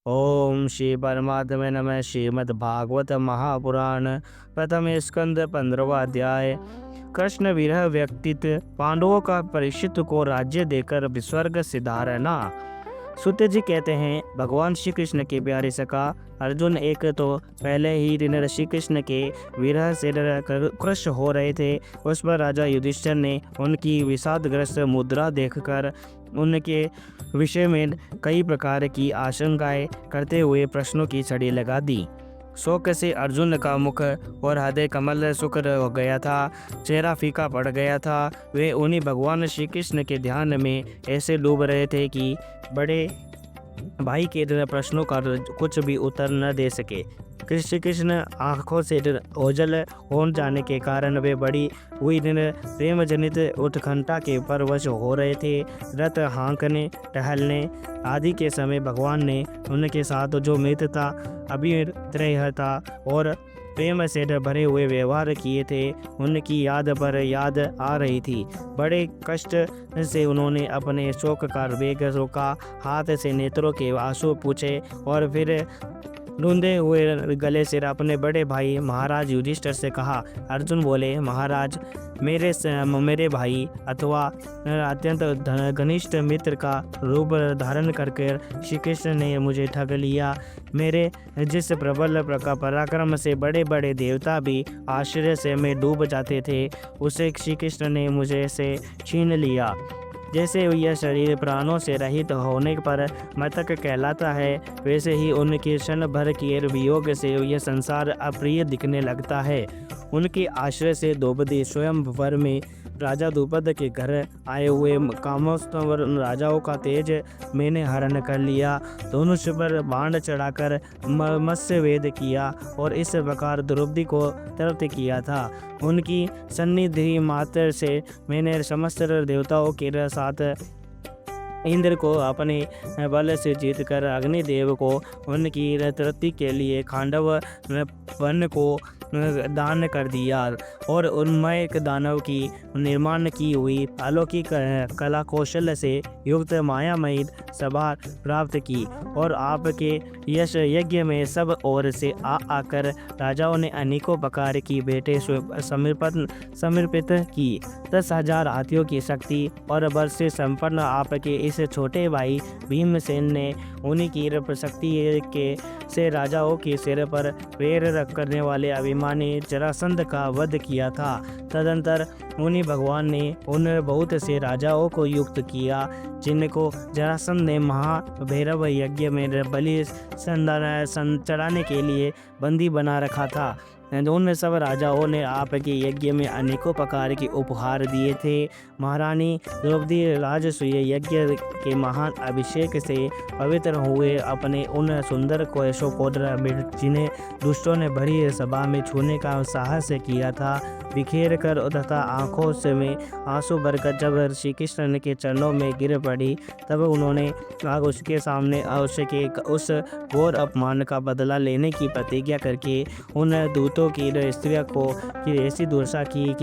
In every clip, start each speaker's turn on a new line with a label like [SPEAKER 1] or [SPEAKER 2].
[SPEAKER 1] ओम श्री परमात्मे नमः। श्रीमद् भागवत महापुराण प्रथम स्कंद 15वां अध्याय। कृष्ण विरह व्यक्तित्व। पांडवों का परीक्षित को राज्य देकर स्वर्ग सिधारना। सुत जी कहते हैं, भगवान श्री कृष्ण के प्यारे सखा अर्जुन एक तो पहले ही दिन श्री कृष्ण के विरह से कृश हो रहे थे। उस पर राजा युधिष्ठिर ने उनकी विषादग्रस्त मुद्रा देखकर उनके विषय में कई प्रकार की आशंकाएं करते हुए प्रश्नों की छड़ी लगा दी। शोक से अर्जुन का मुख और हृदय कमल शुक्र हो गया था, चेहरा फीका पड़ गया था। वे उन्हीं भगवान श्री कृष्ण के ध्यान में ऐसे डूब रहे थे कि बड़े भाई के प्रश्नों का कुछ भी उत्तर न दे सके। श्री कृष्ण आंखों से ओझल हो जाने के कारण वे बड़ी हुई प्रेम जनित उत्कंठा के परवश हो रहे थे। रथ हाँकने टहलने आदि के समय भगवान ने उनके साथ जो मित्रता अभिप्राय था और प्रेम से भरे हुए व्यवहार किए थे, उनकी याद पर याद आ रही थी। बड़े कष्ट से उन्होंने अपने शोक का वेग रोका, हाथ से नेत्रों के आंसू पूछे और फिर रूंधे हुए गले से अपने बड़े भाई महाराज युधिष्ठिर से कहा। अर्जुन बोले, महाराज मेरे भाई अथवा अत्यंत घनिष्ठ मित्र का रूप धारण करके श्री कृष्ण ने मुझे ठग लिया। मेरे जिस प्रबल पराक्रम से बड़े बड़े देवता भी आश्चर्य से में डूब जाते थे, उसे श्री कृष्ण ने मुझे से छीन लिया। जैसे यह शरीर प्राणों से रहित होने पर मृतक कहलाता है, वैसे ही उनके क्षण भर के वियोग से यह संसार अप्रिय दिखने लगता है। उनके आश्रय से द्रौपदी स्वयंवर में राजा द्रुपद के घर आए हुए कामोत्सव राजाओं का तेज मैंने हरण कर लिया। धनुष पर बाण चढ़ाकर मत्स्य वेद किया और इस प्रकार द्रौपदी को तृप्त किया था। उनकी सन्निधि मात्र से मैंने समस्त देवताओं के साथ इंद्र को अपने बल से जीतकर अग्निदेव को उनकी तृप्ति के लिए खांडव वन को दान कर दिया और उन्मय एक दानव की निर्माण की हुई अलौकिक कला कौशल से युक्त मायामयी सभा प्राप्त की और आपके यश यज्ञ में सब ओर से आकर राजाओं ने अनेकों प्रकार की भेंटें समर्पित की। 10,000 हाथियों की शक्ति और बल से संपन्न आपके इस छोटे भाई भीमसेन ने उन्हीं की शक्ति के से राजाओं के सिर पर पैर रख करने वाले अभिमानी जरासंध का वध किया था। तदंतर उन्हीं भगवान ने उन बहुत से राजाओं को युक्त किया जिनको जरासंध ने महाभैरव यज्ञ में बलि चढ़ाने के लिए बंदी बना रखा था। उन सब राजाओं ने आपके यज्ञ में अनेकों प्रकार के उपहार दिए थे। महारानी द्रौपदी राजसूय यज्ञ के महान अभिषेक से पवित्र हुए अपने उन सुंदर कोशोकोद्र जिन्हें दुष्टों ने भरी सभा में छूने का साहस किया था, बिखेर कर तथा आंखों से में आंसू भरकर जब श्री कृष्ण के चरणों में गिर पड़ी, तब उन्होंने उसके सामने उस घोर अपमान का बदला लेने की प्रतिज्ञा करके उन दूतों की स्त्रियों को की ऐसी दुर्दशा की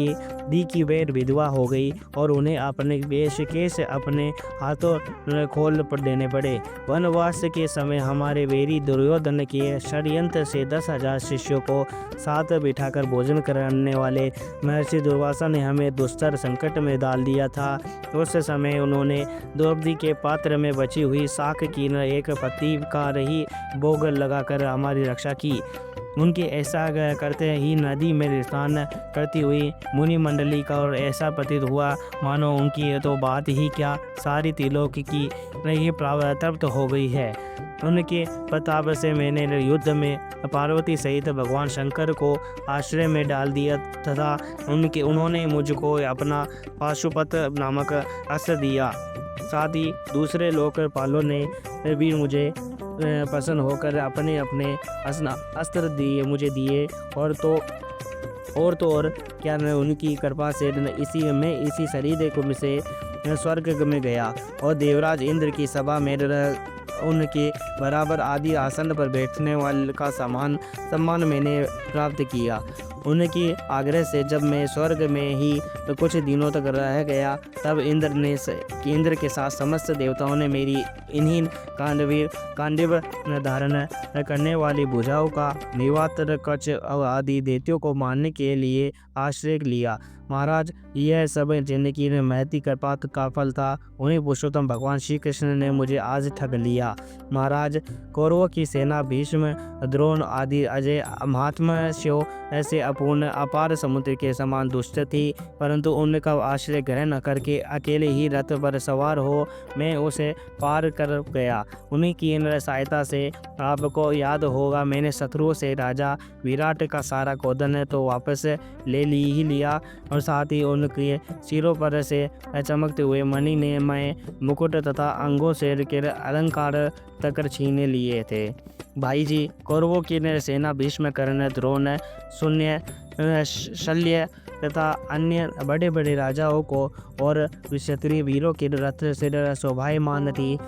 [SPEAKER 1] कि वे विधवा हो गई और उन्हें अपने वेश केश अपने हाथों खोल देने पड़े। वनवास के समय हमारे वीरी दुर्योधन के षड्यंत्र से 10,000 शिष्यों को साथ बिठाकर भोजन कराने वाले महर्षि दुर्वासा ने हमें दुस्तर संकट में डाल दिया था। उस समय उन्होंने द्रौपदी के पात्र में बची हुई शाख की एक पत्ती का ही भोग लगाकर हमारी रक्षा की। उनके ऐसा करते ही नदी में स्नान करती हुई मुनि मंडली का और ऐसा प्रतीत हुआ मानो उनकी तो बात ही क्या, सारी त्रिलोक की नहीं तृप्त हो गई है। उनके प्रताप से मैंने युद्ध में पार्वती सहित भगवान शंकर को आश्रय में डाल दिया तथा उन्होंने मुझको अपना पाशुपत नामक अस्त्र दिया। साथ ही दूसरे लोकपालों ने भी मुझे प्रसन्न होकर अपने अपने अस्त्र दिए और क्या मैं उनकी कृपा से इसी शरीर को से स्वर्ग में गया और देवराज इंद्र की सभा में उनके बराबर आदि आसन पर बैठने वाले का सम्मान मैंने प्राप्त किया। उनकी आग्रह से जब मैं स्वर्ग में ही कुछ दिनों तक रह गया, तब इंद्र के साथ समस्त देवताओं ने मेरी इन्हीं कांडिव धारण करने वाली भुजाओं का निवातर कच आदि दैत्यों को मारने के लिए आश्रय लिया। महाराज, यह सब जिंदगी में महती कृपा का फल था। उन्हीं पुरुषोत्तम भगवान श्री कृष्ण ने मुझे आज ठग लिया। महाराज, कौरवों की सेना भीष्म, द्रोण आदि अजय महात्मयों ऐसे अपूर्ण अपार समुद्र के समान दुष्ट थी, परंतु उनका आश्रय ग्रहण करके अकेले ही रथ पर सवार हो मैं उसे पार कर गया। उन्हीं की सहायता से आपको याद होगा, मैंने शत्रुओं से राजा विराट का सारा कौंदन तो वापस ले लिया और साथ ही उनके सिरों पर से चमकते हुए मणि ने मैं मुकुट तथा अंगों से के अलंकार तक छीन लिए थे। भाई जी, कौरवों की सेना भीष्म, कर्ण, द्रोण, शून्य, शल्य तथा अन्य बड़े बड़े राजाओं को और क्षत्रिय वीरों के रथ से शोभायमान थी।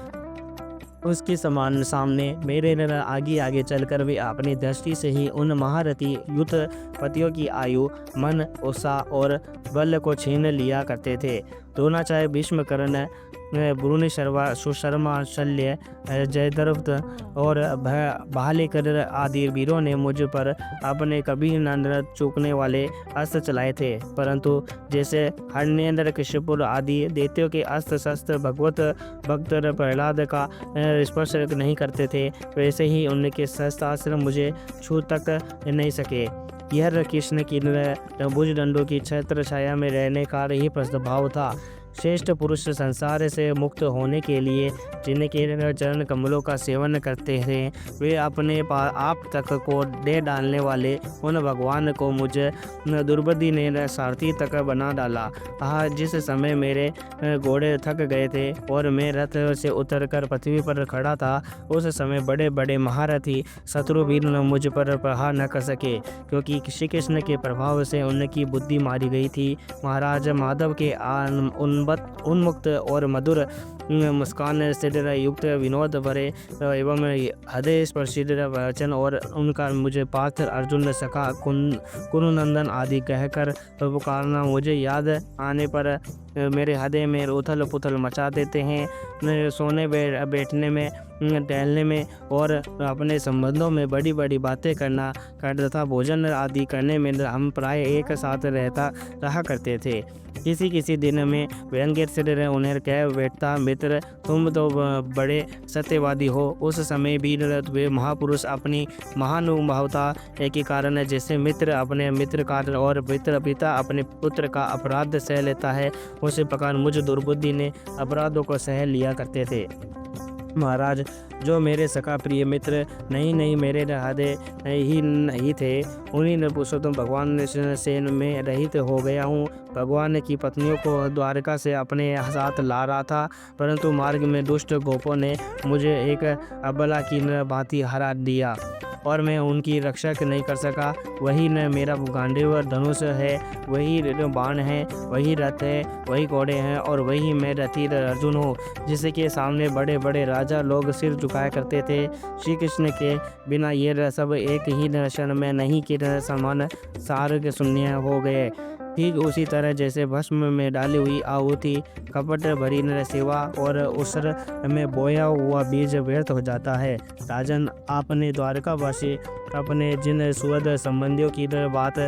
[SPEAKER 1] उसके समान सामने मेरे आगे आगे चलकर वे अपनी दृष्टि से ही उन महारथी युद्धपतियों की आयु, मन, उत्साह और बल को छीन लिया करते थे। द्रोणाचार्य, भीष्म, कर्ण, ब्रूनि, सुशर्मा, शल्य, जयद्रथ और भालेकर आदि वीरों ने मुझ पर अपने कभी न चूकने वाले अस्त्र चलाए थे, परंतु जैसे हर्णेन्द्र, कश्यपुर आदि दैत्यों के अस्त्र शस्त्र भगवत भक्त प्रहलाद का स्पर्श नहीं करते थे, वैसे ही उनके शस्त्रास्त्र मुझे छू तक नहीं सके। यह कृष्ण की भुजदंडों की छत्र छाया में रहने का ही प्रभाव था। श्रेष्ठ पुरुष संसार से मुक्त होने के लिए जिनके चरण कमलों का सेवन करते हैं, वे अपने आप तक को दे डालने वाले उन भगवान को मुझे दुर्बुद्धि ने सारथी तक बना डाला। जिस समय मेरे घोड़े थक गए थे और मैं रथ से उतरकर पृथ्वी पर खड़ा था, उस समय बड़े बड़े महारथी शत्रुवीर मुझ पर प्रहार न कर सके, क्योंकि श्री कृष्ण के प्रभाव से उनकी बुद्धि मारी गई थी। महाराज, माधव के उन्मुक्त और मधुर मुस्कान से युक्त विनोद भरे एवं हृदय स्पर्शी वचन और उनका मुझे पार्थ, अर्जुन, सखा, कुरुनंदन आदि कहकर पुकारना मुझे याद आने पर मेरे हृदय में उथल पुथल मचा देते हैं। सोने बैठने में, टहलने में और अपने संबंधों में बड़ी बड़ी बातें करना तथा भोजन आदि करने में हम प्राय एक साथ रहा करते थे। किसी दिन में व्यंग्य से उन्हें कह बैठता, मित्र, तुम तो बड़े सत्यवादी हो। उस समय भी वे महापुरुष अपनी महानुभावता के कारण जैसे मित्र अपने मित्र का और पिता अपने पुत्र का अपराध सह लेता है, उसी प्रकार मुझ दुर्बुद्धि ने अपराधों को सह लिया करते थे। महाराज, जो मेरे सखा प्रिय मित्र नहीं मेरे हृदय ही नहीं थे, उन्हीं ने पुरुषोत्तम भगवान से मैं रहित हो गया हूँ। भगवान की पत्नियों को द्वारका से अपने साथ ला रहा था, परंतु मार्ग में दुष्ट गोपों ने मुझे एक अबला की भांति हरा दिया और मैं उनकी रक्षा नहीं कर सका। वही न मेरा गांडीव धनुष है, वही बाण है, वही रथ है, वही घोड़े हैं और वही मैं रथी अर्जुन हूँ, जिसके सामने बड़े बड़े राजा लोग सिर झुकाया करते थे। श्री कृष्ण के बिना ये सब एक ही क्षण में नहीं कि समान सार शून्य हो गए। ठीक उसी तरह जैसे भस्म में डाली हुई आहुति कपट भरी सेवा और उसर में बोया हुआ बीज व्यर्थ हो जाता है। राजन, आपने द्वारकावासी अपने जिन सुहृद संबंधियों की बात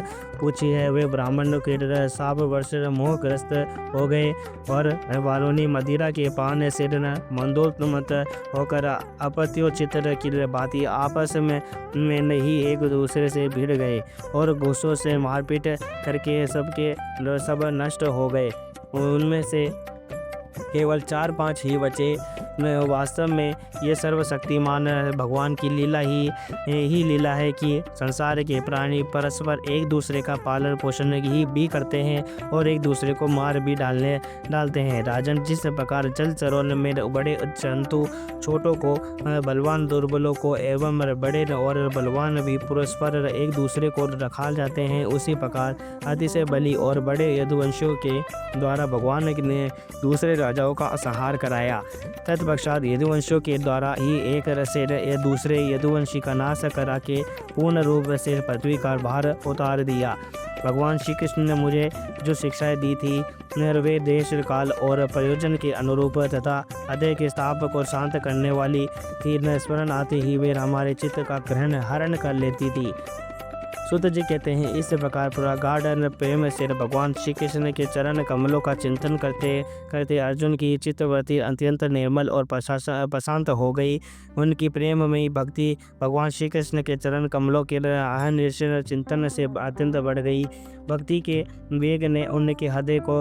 [SPEAKER 1] पूछी है, वे ब्राह्मण के साप वर्ष मोहग्रस्त हो गए और वालोनी मदिरा के पान से मंदोन्मत्त होकर अपत्योचित की बाती आपस में नहीं एक दूसरे से भिड़ गए और गुस्सों से मारपीट करके सब नष्ट हो गए। उनमें से केवल 4-5 ही बचे। वास्तव में ये सर्वशक्तिमान भगवान की लीला ही लीला है कि संसार के प्राणी परस्पर एक दूसरे का पालन पोषण ही भी करते हैं और एक दूसरे को मार भी डालते हैं। राजन, जिस प्रकार जल चरों में बड़े जंतु छोटों को, बलवान दुर्बलों को एवं बड़े और बलवान भी परस्पर एक दूसरे को रखा जाते हैं, उसी प्रकार अतिशय बली और बड़े यदुवंशियों के द्वारा भगवान ने दूसरे राजाओं का संहार कराया। तत्पश्चात यदुवंशियों के द्वारा ही एक से दूसरे यदुवंशी का नाश करा के पूर्ण रूप से पृथ्वी का भार उतार दिया। भगवान श्री कृष्ण ने मुझे जो शिक्षाएं दी थी वे देश काल और प्रयोजन के अनुरूप तथा हृदय के स्थापक और शांत करने वाली थी। स्मरण आते ही वे हमारे चित्त का ग्रहण हरण कर लेती थी। सूत जी कहते हैं, इस प्रकार प्रगाढ़ प्रेम से भगवान श्री कृष्ण के चरण कमलों का चिंतन करते करते अर्जुन की चित्तवृत्ति अत्यंत निर्मल और प्रशांत हो गई। उनकी प्रेममयी भक्ति भगवान श्री कृष्ण के चरण कमलों के अहर्निशल चिंतन से अत्यंत बढ़ गई। भक्ति के वेग ने उनके हृदय को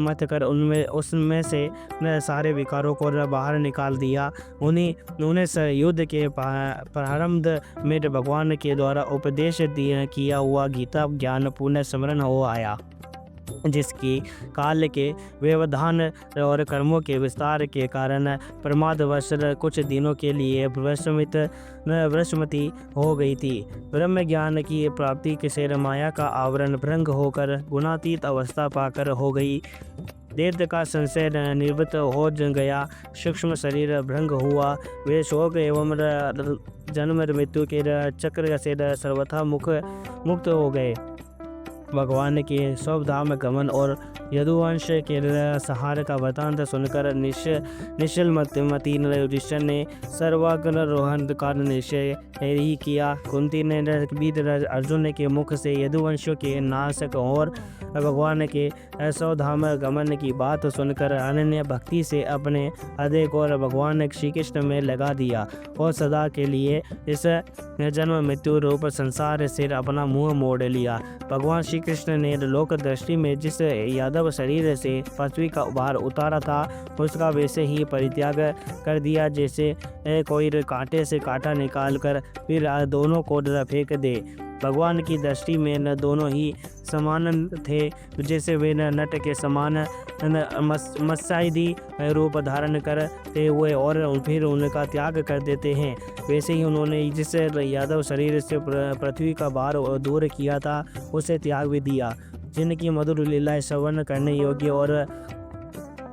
[SPEAKER 1] मत कर उसमें से सारे विकारों को बाहर निकाल दिया। उन्हें युद्ध के प्रारंभ में भगवान के द्वारा उपदेश किया हुआ गीता ज्ञान पुनः स्मरण हो आया, जिसकी काल के व्यवधान और कर्मों के विस्तार के कारण प्रमादवश कुछ दिनों के लिए भ्रष्मति हो गई थी। ब्रह्म ज्ञान की प्राप्ति से माया का आवरण भंग होकर गुणातीत अवस्था पाकर हो गई। देव का संशय निवृत्त हो गया, सूक्ष्म शरीर भंग हुआ। वे शोक एवं जन्म मृत्यु के चक्र से सर्वथा मुक्त हो गए। भगवान के स्वधाम गमन और यदुवंश के सहार का वृतांत सुनकर निश्चल मती युधिष्ठिर ने सर्वाग्रोहण का निश्चय ही किया। कुंती ने वीर अर्जुन के मुख से यदुवंशियों के नाशक और भगवान के स्वधाम गमन की बात सुनकर अनन्य भक्ति से अपने हृदय को भगवान श्री कृष्ण में लगा दिया और सदा के लिए इस जन्म मृत्यु रूप संसार से अपना मुंह मोड़ लिया। भगवान श्री कृष्ण ने लोक दृष्टि में जिस यादव शरीर से पृथ्वी का भार उतारा था उसका वैसे ही परित्याग कर दिया, जैसे कोई कांटे से कांटा निकाल कर फिर दोनों को फेंक दे। भगवान की दृष्टि में न दोनों ही समान थे, जैसे वे नट के समान मत्स्यादि रूप धारण करते हुए और फिर उनका त्याग कर देते हैं, वैसे ही उन्होंने जिस यादव शरीर से पृथ्वी का भार दूर किया था उसे त्याग भी दिया। जिनकी मधुर लीलाएं श्रवण करने योग्य और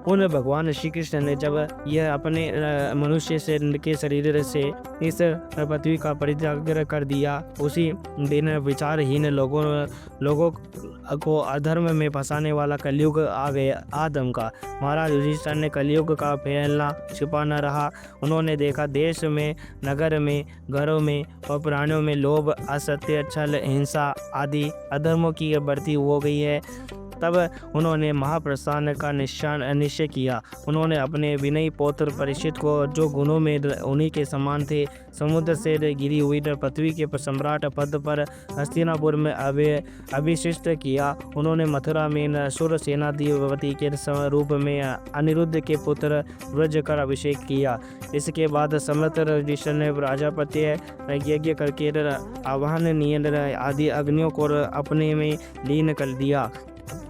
[SPEAKER 1] उन भगवान श्री कृष्ण ने जब यह अपने मनुष्य से के शरीर से इस पृथ्वी का परित्याग कर दिया, उसी दिन विचारहीन लोगों को अधर्म में फंसाने वाला कलयुग आ गया आदम का। महाराज युधिष्ठिर ने कलयुग का फैलना छिपा न रहा। उन्होंने देखा देश में, नगर में, घरों में और प्राणियों में लोभ, असत्य, छल, हिंसा आदि अधर्मों की बढ़ती हो गई है। तब उन्होंने महाप्रस्थान का निश्चय किया। उन्होंने अपने विनयी पौत्र परीक्षित को, जो गुणों में उन्हीं के समान थे, समुद्र से गिरी हुई पृथ्वी के सम्राट पद पर हस्तिनापुर में अभिषिक्त किया। उन्होंने मथुरा में सुर सेनाधिपति के रूप में अनिरुद्ध के पुत्र व्रज कर अभिषेक किया। इसके बाद समर्थ युधिष्ठिर ने प्रजापत्य यज्ञ करके आवाहन नियन आदि अग्नियों को अपने में लीन कर दिया।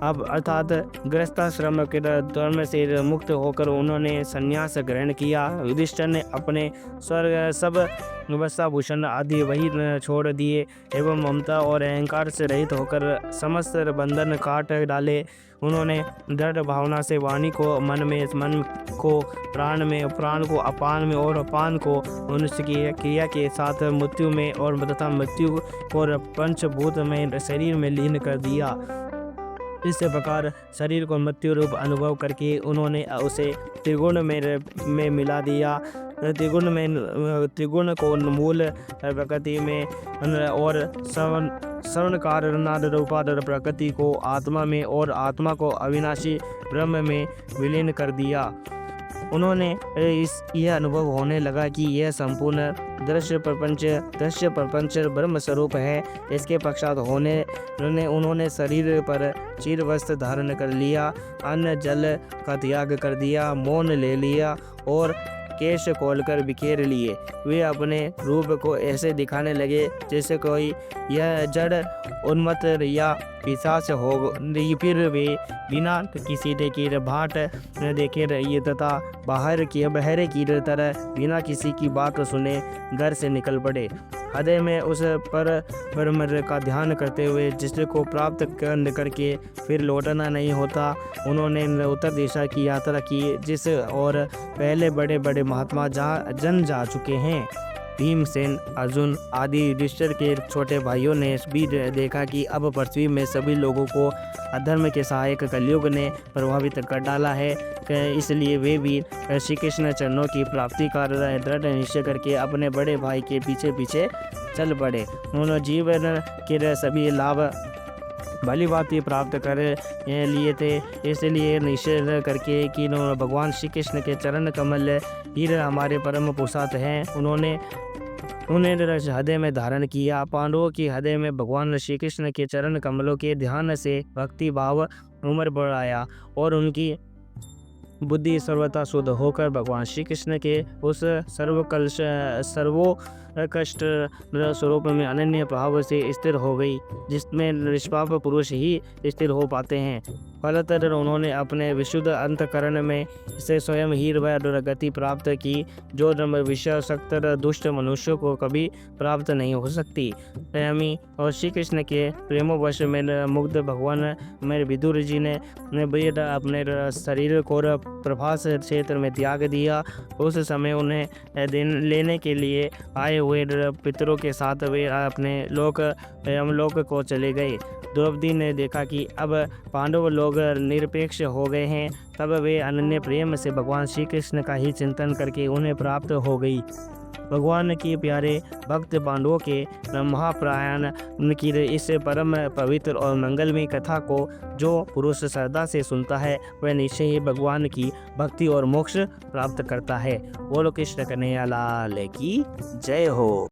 [SPEAKER 1] अब अर्थात गृहस्थाश्रम के धर्म से मुक्त होकर उन्होंने संन्यास ग्रहण किया। युधिष्ठिर ने अपने स्वर्ग सब वस्त्राभूषण आदि वही छोड़ दिए एवं ममता और अहंकार से रहित होकर समस्त बंधन काट डाले। उन्होंने दृढ़ भावना से वाणी को मन में, मन को प्राण में, प्राण को अपान में और अपान को मनुष्य की क्रिया के साथ मृत्यु में और तथा मृत्यु को पंचभूत में शरीर में लीन कर दिया। इस प्रकार शरीर को मृत्यु रूप अनुभव करके उन्होंने उसे त्रिगुण में मिला दिया। त्रिगुण को मूल प्रकृति में और सवर्णकार नाद रूपाद प्रकृति को आत्मा में और आत्मा को अविनाशी ब्रह्म में विलीन कर दिया। उन्होंने यह अनुभव होने लगा कि यह संपूर्ण दृश्य प्रपंच ब्रह्म स्वरूप है। इसके पश्चात उन्होंने शरीर पर चीर वस्त्र धारण कर लिया, अन्न जल का त्याग कर दिया, मौन ले लिया और केश खोलकर बिखेर लिए। वे अपने रूप को ऐसे दिखाने लगे जैसे कोई यह जड़ उन्मत्त या पिशाच हो। फिर वे बिना किसी की भाट देखे रहिए तथा बहरे की तरह बिना किसी की बात सुने घर से निकल पड़े। हृदय में उस पर परम का ध्यान करते हुए जिसको प्राप्त करके फिर लौटना नहीं होता, उन्होंने उत्तर दिशा की यात्रा की, जिस और पहले बड़े बड़े महात्मा जा चुके हैं। भीमसेन, अर्जुन आदि युधिष्ठिर के छोटे भाइयों ने भी देखा कि अब पृथ्वी में सभी लोगों को अधर्म के सहायक कलयुग ने प्रभावित कर डाला है, इसलिए वे भी श्री कृष्ण चरणों की प्राप्ति का दृढ़ निश्चय करके अपने बड़े भाई के पीछे पीछे चल पड़े। उन्होंने जीवन के सभी लाभ भली भांति प्राप्त कर लिए थे, इसलिए निश्चय करके कि भगवान श्री कृष्ण के चरण कमल ही हमारे परम पुरुषार्थ हैं, उन्हें हृदय में धारण किया। पांडवों की हृदय में भगवान श्री कृष्ण के चरण कमलों के ध्यान से भक्ति भाव उमड़ बढ़ाया और उनकी बुद्धि सर्वथा शुद्ध होकर भगवान श्री कृष्ण के उस सर्वोत्कृष्ट स्वरूप में अनन्य भाव से स्थिर हो गई, जिसमें निष्पाप पुरुष ही स्थिर हो पाते हैं। फलतः उन्होंने अपने विशुद्ध अंतकरण में इसे स्वयं ही गति प्राप्त की, जो विषयासक्त दुष्ट मनुष्यों को कभी प्राप्त नहीं हो सकती। प्रेमी और श्री कृष्ण के प्रेमवश में मुग्ध भगवान मेरे विदुर जी ने अपने शरीर को प्रभास क्षेत्र में त्याग दिया। उस समय उन्हें लेने के लिए आए हुए पितरों के साथ वे अपने यमलोक को चले गए। द्रौपदी ने देखा कि अब पांडव लोग निरपेक्ष हो गए हैं, तब वे अनन्य प्रेम से भगवान श्री कृष्ण का ही चिंतन करके उन्हें प्राप्त हो गई। भगवान के प्यारे भक्त पांडवों के महाप्रयाण की इस परम पवित्र और मंगलमय कथा को जो पुरुष श्रद्धा से सुनता है, वह निश्चय ही भगवान की भक्ति और मोक्ष प्राप्त करता है। बोलो कृष्ण कन्हैया लाल की जय हो।